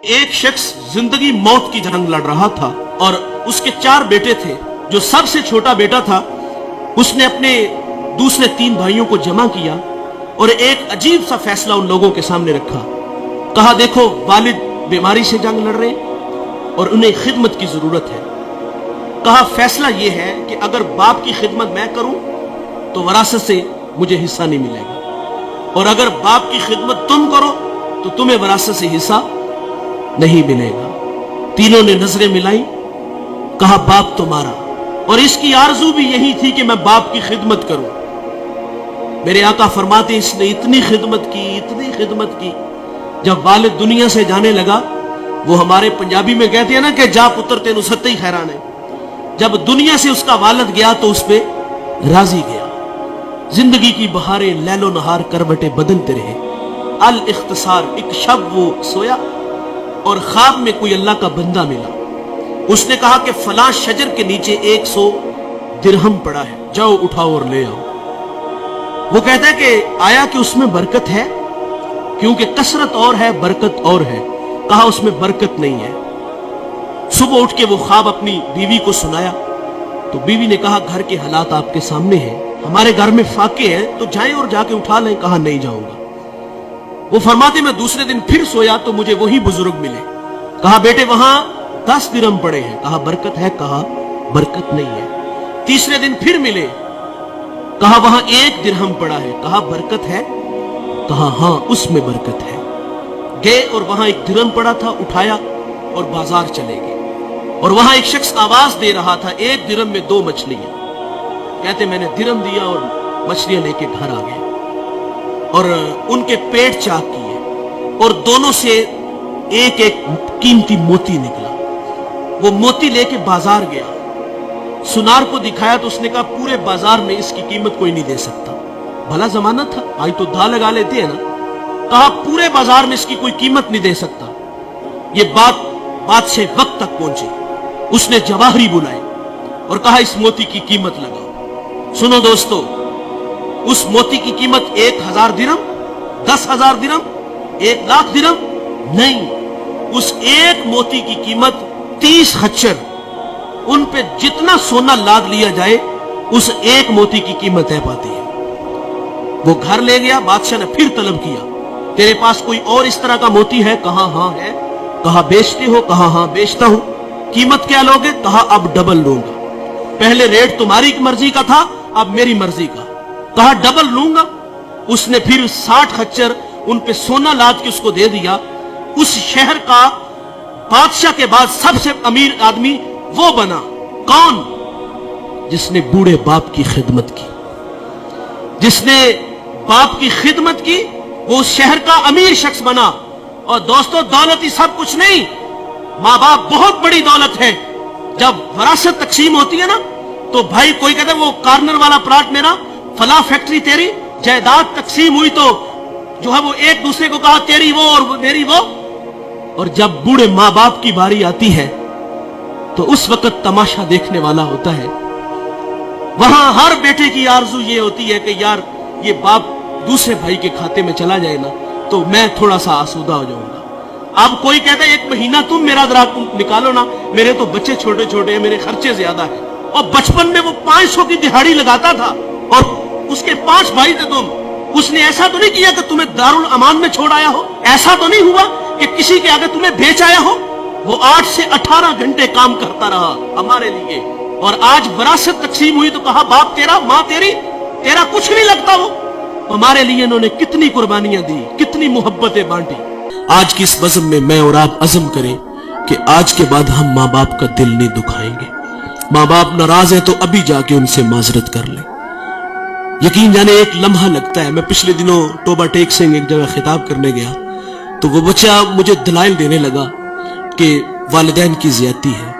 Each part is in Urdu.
ایک شخص زندگی موت کی جنگ لڑ رہا تھا اور اس کے 4 بیٹے تھے. جو سب سے چھوٹا بیٹا تھا اس نے اپنے دوسرے 3 بھائیوں کو جمع کیا اور ایک عجیب سا فیصلہ ان لوگوں کے سامنے رکھا. کہا دیکھو والد بیماری سے جنگ لڑ رہے اور انہیں خدمت کی ضرورت ہے. کہا فیصلہ یہ ہے کہ اگر باپ کی خدمت میں کروں تو وراثت سے مجھے حصہ نہیں ملے گا، اور اگر باپ کی خدمت تم کرو تو تمہیں وراثت سے حصہ نہیں ملے گا. تینوں نے نظریں ملائی. کہا باپ تمہارا، اور اس کی آرزو بھی یہی تھی کہ میں باپ کی خدمت کروں. میرے آقا فرماتے اس نے اتنی خدمت کی، جب والد دنیا سے جانے لگا، وہ ہمارے پنجابی میں کہتے ہیں نا کہ جا پتر تینو ستّی خیران ہے، جب دنیا سے اس کا والد گیا تو اس پہ راضی گیا. زندگی کی بہاریں لیل و نہار کروٹیں بدلتے رہے. الاختصار، ایک شب وہ سویا اور خواب میں کوئی اللہ کا بندہ ملا. اس نے کہا کہ فلاں شجر کے نیچے 100 درہم پڑا ہے، جاؤ اٹھاؤ اور لے آؤ. وہ کہتا ہے کہ آیا کہ اس میں برکت ہے؟ کیونکہ کثرت اور ہے برکت اور ہے. کہا اس میں برکت نہیں ہے. صبح اٹھ کے وہ خواب اپنی بیوی کو سنایا تو بیوی نے کہا گھر کے حالات آپ کے سامنے ہیں، ہمارے گھر میں فاقے ہیں، تو جائیں اور جا کے اٹھا لیں. کہا نہیں جاؤں گا. وہ فرماتے میں دوسرے دن پھر سویا تو مجھے وہی بزرگ ملے. کہا بیٹے وہاں 10 درہم پڑے ہیں. کہا برکت ہے؟ کہا برکت نہیں ہے. تیسرے دن پھر ملے. کہا وہاں 1 درہم پڑا ہے. کہا برکت ہے؟ کہا ہاں اس میں برکت ہے. گئے اور وہاں 1 درہم پڑا تھا، اٹھایا اور بازار چلے گئے. اور وہاں ایک شخص آواز دے رہا تھا 1 درہم میں 2 مچھلیاں. کہتے میں نے درہم دیا اور مچھلیاں لے کے گھر آ گئے اور ان کے پیٹ چاک کیے اور دونوں سے ایک قیمتی موتی نکلا. وہ موتی لے کے بازار گیا، سنار کو دکھایا تو اس نے کہا پورے بازار میں اس کی قیمت کوئی نہیں دے سکتا. بھلا زمانہ تھا، آج تو دھا لگا لیتے ہیں نا. کہا پورے بازار میں اس کی کوئی قیمت نہیں دے سکتا. یہ بات سے وقت تک پہنچی. اس نے جواہری بلائے اور کہا اس موتی کی قیمت لگاؤ. سنو دوستو، اس موتی کی قیمت 1000 درہم، 10,000 درہم، 1,00,000 درہم نہیں. اس ایک موتی کی قیمت 30 خچر. ان پہ جتنا سونا لاد لیا جائے اس ایک موتی کی قیمت ہے پاتی ہے. وہ گھر لے گیا. بادشاہ نے پھر طلب کیا تیرے پاس کوئی اور اس طرح کا موتی ہے؟ کہا ہاں ہے. کہا بیچتے ہو؟ کہا ہاں بیچتا ہوں. قیمت کیا لوگے؟ کہا اب ڈبل لوں گا. پہلے ریٹ تمہاری مرضی کا تھا، اب میری مرضی کا. کہا ڈبل لوں گا. اس نے پھر 60 خچر ان پہ سونا لاد کے اس کو دے دیا. اس شہر کا بادشاہ کے بعد سب سے امیر آدمی وہ بنا. کون؟ جس نے بوڑھے باپ کی خدمت کی. جس نے باپ کی خدمت کی وہ اس شہر کا امیر شخص بنا. اور دوستو دولت ہی سب کچھ نہیں، ماں باپ بہت بڑی دولت ہے. جب وراثت تقسیم ہوتی ہے نا تو بھائی کوئی کہتا ہے وہ کارنر والا پلاٹ میرا، فلاں فیکٹری تیری. جائیداد تقسیم ہوئی تو جو ہے وہ ایک دوسرے کو کہا تیری وہ اور میری وہ. اور جب بوڑھے ماں باپ کی باری آتی ہے تو اس وقت تماشا دیکھنے والا ہوتا ہے. وہاں ہر بیٹے کی آرزو یہ ہوتی ہے کہ یار یہ باپ دوسرے بھائی کے کھاتے میں چلا جائے نا تو میں تھوڑا سا آسودہ ہو جاؤں گا. اب کوئی کہتا ہے 1 مہینہ تم میرا ذرا نکالو نا، میرے تو بچے چھوٹے چھوٹے ہیں، میرے خرچے زیادہ ہیں. اور بچپن میں وہ 500 کی دہاڑی لگاتا تھا اور اس کے 5 بھائی تھے تم. اس نے ایسا تو نہیں کیا کہ تمہیں دارالامان میں چھوڑ آیا ہو، ایسا تو نہیں ہوا کہ کسی کے آگے تمہیں بیچ آیا ہو. وہ 8 سے 18 گھنٹے کام کرتا رہا ہمارے لیے. اور آج وراثت تقسیم ہوئی تو کہا باپ تیرا، ماں تیری، تیرا کچھ نہیں لگتا. وہ ہمارے لیے انہوں نے کتنی قربانیاں دی، کتنی محبتیں بانٹی. آج کی اس بزم میں میں اور آپ عزم کریں کہ آج کے بعد ہم ماں باپ کا دل نہیں دکھائیں گے. ماں باپ ناراض ہیں تو ابھی جا کے ان سے معذرت کر لیں. یقین جانے ایک لمحہ لگتا ہے. میں پچھلے دنوں ٹوبہ ٹیک سنگھ ایک جگہ خطاب کرنے گیا تو وہ بچہ مجھے دلائل دینے لگا کہ والدین کی زیادتی ہے.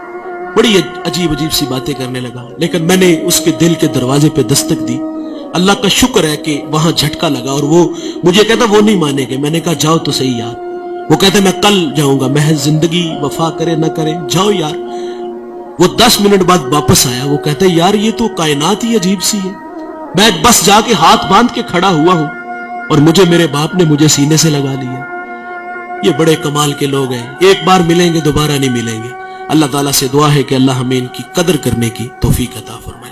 بڑی عجیب سی باتیں کرنے لگا. لیکن میں نے اس کے دل کے دروازے پہ دستک دی. اللہ کا شکر ہے کہ وہاں جھٹکا لگا اور وہ مجھے کہتا وہ نہیں مانے گے. میں نے کہا جاؤ تو صحیح یار. وہ کہتا میں کل جاؤں گا. محض زندگی وفا کرے نہ کرے جاؤ یار. وہ 10 منٹ بعد واپس آیا. وہ کہتا یار یہ تو کائنات ہی عجیب سی ہے. میں بس جا کے ہاتھ باندھ کے کھڑا ہوا ہوں اور مجھے میرے باپ نے مجھے سینے سے لگا لیا. یہ بڑے کمال کے لوگ ہیں، ایک بار ملیں گے دوبارہ نہیں ملیں گے۔ اللہ تعالیٰ سے دعا ہے کہ اللہ ہمیں ان کی قدر کرنے کی توفیق عطا فرمائے۔